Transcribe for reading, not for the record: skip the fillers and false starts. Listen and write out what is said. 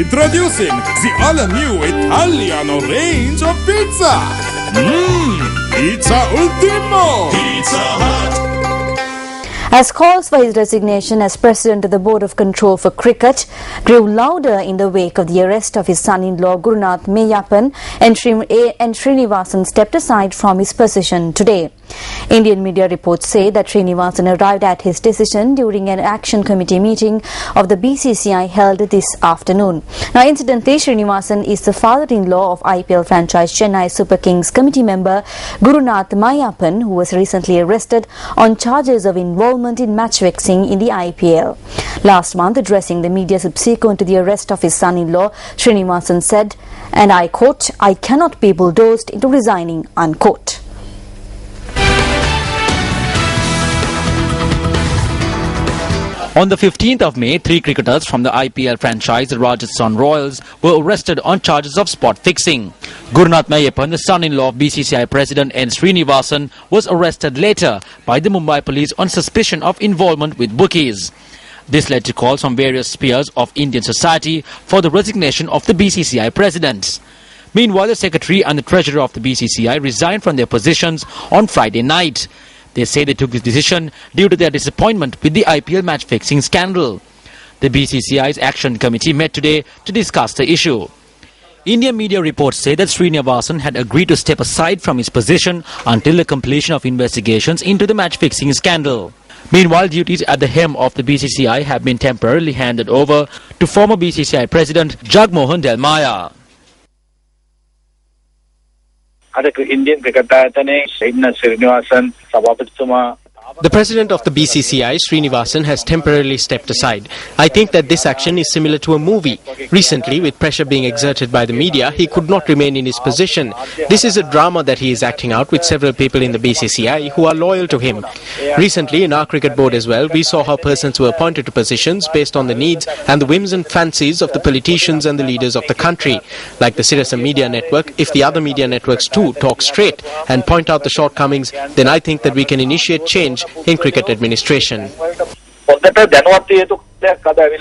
Introducing the all-new Italiano range of pizza. Pizza Ultimo. Pizza Hut. As calls for his resignation as president of the Board of Control for Cricket grew louder in the wake of the arrest of his son-in-law Gurunath Meyyappan, and Sirinivasan stepped aside from his position today. Indian media reports say that Sirinivasan arrived at his decision during an action committee meeting of the BCCI held this afternoon. Now, incidentally, Sirinivasan is the father-in-law of IPL franchise Chennai Super Kings committee member Gurunath Meyyappan, who was recently arrested on charges of involvement in match fixing in the IPL. Last month, addressing the media subsequent to the arrest of his son-in-law, Sirinivasan said, and I quote, "I cannot be bulldozed into resigning," unquote. On the 15th of May, 3 cricketers from the IPL franchise, the Rajasthan Royals, were arrested on charges of spot fixing. Gurunath Meyyappan, the son-in-law of BCCI President N. Srinivasan, was arrested later by the Mumbai police on suspicion of involvement with bookies. This led to calls from various spheres of Indian society for the resignation of the BCCI president. Meanwhile, the secretary and the treasurer of the BCCI resigned from their positions on Friday night. They say they took this decision due to their disappointment with the IPL match-fixing scandal. The BCCI's action committee met today to discuss the issue. Indian media reports say that Srinivasan had agreed to step aside from his position until the completion of investigations into the match-fixing scandal. Meanwhile, duties at the helm of the BCCI have been temporarily handed over to former BCCI President Jagmohan Del Maya. Indian cricket Sirinivasan Sabapatituma. The president of the BCCI, Srinivasan, has temporarily stepped aside. I think that this action is similar to a movie. Recently, with pressure being exerted by the media, he could not remain in his position. This is a drama that he is acting out with several people in the BCCI who are loyal to him. Recently, in our cricket board as well, we saw how persons were appointed to positions based on the needs and the whims and fancies of the politicians and the leaders of the country. Like the Sirinivasan media network, if the other media networks too talk straight and point out the shortcomings, then I think that we can initiate change in cricket administration.